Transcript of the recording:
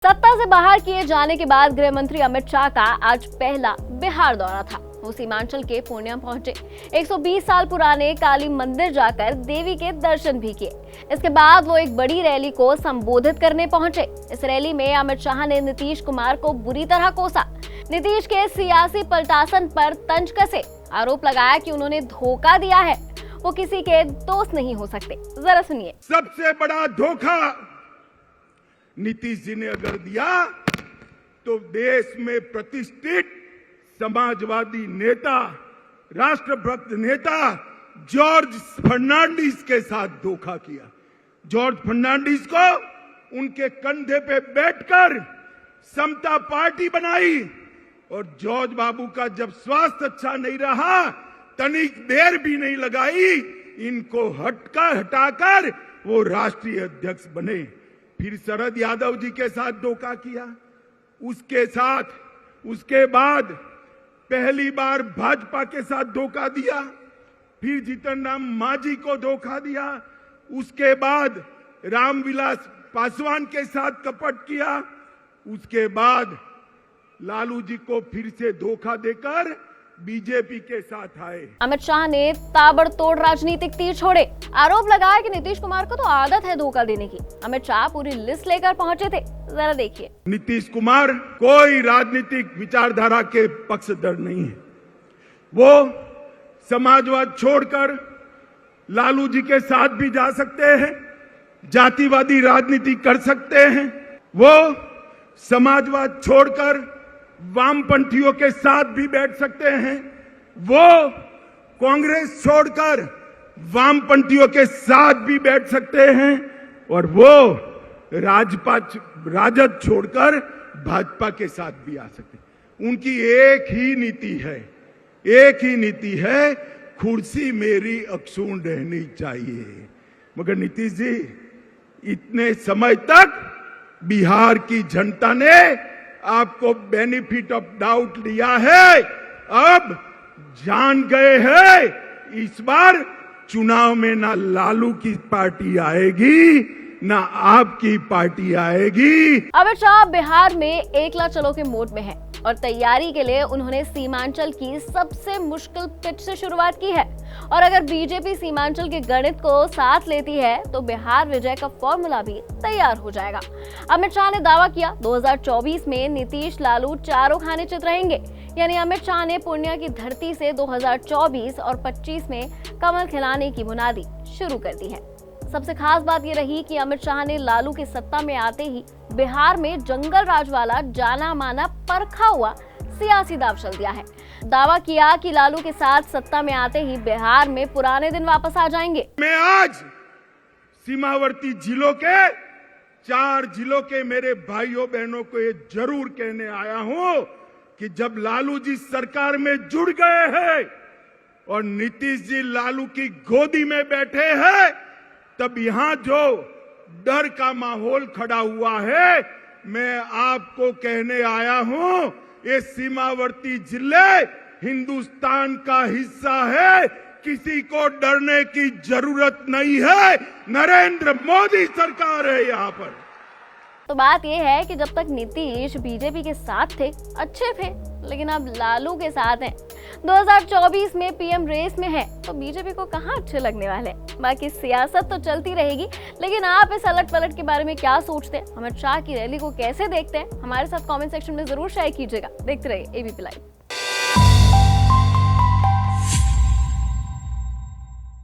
सत्ता से बाहर किए जाने के बाद गृह मंत्री अमित शाह का आज पहला बिहार दौरा था। वो सीमांचल के पूर्णिया पहुंचे। 120 साल पुराने काली मंदिर जाकर देवी के दर्शन भी किए। इसके बाद वो एक बड़ी रैली को संबोधित करने पहुंचे। इस रैली में अमित शाह ने नीतीश कुमार को बुरी तरह कोसा। नीतीश के सियासी पलटासन पर तंज कसे। आरोप लगाया कि उन्होंने धोखा दिया है, वो किसी के दोस्त नहीं हो सकते। जरा सुनिए। सबसे बड़ा धोखा नीतीश जी ने अगर दिया तो देश में प्रतिष्ठित समाजवादी नेता, राष्ट्रभक्त नेता जॉर्ज फर्नांडिस के साथ धोखा किया। जॉर्ज फर्नांडिस को उनके कंधे पे बैठकर समता पार्टी बनाई और जॉर्ज बाबू का जब स्वास्थ्य अच्छा नहीं रहा, तनिक देर भी नहीं लगाई, इनको हटाकर वो राष्ट्रीय अध्यक्ष बने। फिर शरद यादव जी के साथ धोखा किया। उसके बाद पहली बार भाजपा के साथ धोखा दिया। फिर जीतन राम मांझी को धोखा दिया। उसके बाद रामविलास पासवान के साथ कपट किया। उसके बाद लालू जी को फिर से धोखा देकर बीजेपी के साथ आए। अमित शाह ने ताबड़तोड़ राजनीतिक तीर छोड़े। आरोप लगाया कि नीतीश कुमार को तो आदत है धोखा देने की। अमित शाह पूरी लिस्ट लेकर पहुंचे थे, जरा देखिए। नीतीश कुमार कोई राजनीतिक विचारधारा के पक्षधर नहीं है। वो समाजवाद छोड़कर लालू जी के साथ भी जा सकते हैं, जातिवादी राजनीति कर सकते हैं। वो समाजवाद छोड़कर वामपंथियों के साथ भी बैठ सकते हैं। वो कांग्रेस छोड़कर वामपंथियों के साथ भी बैठ सकते हैं और वो राजद छोड़कर भाजपा के साथ भी आ सकते हैं। उनकी एक ही नीति है, कुर्सी मेरी अक्षुण्ण रहनी चाहिए। मगर नीतीश जी, इतने समय तक बिहार की जनता ने आपको बेनिफिट ऑफ डाउट लिया है, अब जान गए हैं इस बार चुनाव में ना लालू की पार्टी आएगी ना आपकी पार्टी आएगी। अमित शाह बिहार में एकला चलो के मोड में है और तैयारी के लिए उन्होंने सीमांचल की सबसे मुश्किल पिच से शुरुआत की है। और अगर बीजेपी सीमांचल के गणित को साथ लेती है तो बिहार विजय का फॉर्मूला भी तैयार हो जाएगा। अमित शाह ने दावा किया 2024 में नीतीश लालू चारों खाने चित रहेंगे। यानी अमित शाह ने पूर्णिया की धरती से 2024 और 25 में कमल खिलाने की बुनियादी शुरू कर दी है। सबसे खास बात यह रही कि अमित शाह ने लालू की सत्ता में आते ही बिहार में जंगल राज वाला जाना माना परखा हुआ सियासी दांव चल दिया है। दावा किया कि लालू के साथ सत्ता में आते ही बिहार में पुराने दिन वापस आ जाएंगे। मैं आज सीमावर्ती जिलों के 4 जिलों के मेरे भाइयों बहनों को ये जरूर कहने आया हूं कि जब लालू जी सरकार में जुड़ गए हैं और नीतीश जी लालू की गोदी में बैठे हैं, तब यहां जो डर का माहौल खड़ा हुआ है, मैं आपको कहने आया हूं, ये सीमावर्ती जिले हिंदुस्तान का हिस्सा है, किसी को डरने की जरूरत नहीं है। नरेंद्र मोदी सरकार है यहाँ पर। तो बात यह है कि जब तक नीतीश बीजेपी के साथ थे अच्छे थे, लेकिन अब लालू के साथ हैं, 2024 में पीएम रेस में है, तो बीजेपी को कहां अच्छे लगने वाले। बाकी सियासत तो चलती रहेगी, लेकिन आप इस अलट पलट के बारे में क्या सोचते हैं, अमित शाह की रैली को कैसे देखते हैं, हमारे साथ कमेंट सेक्शन में जरूर शेयर कीजिएगा। देखते रहिए एबीपी लाइव।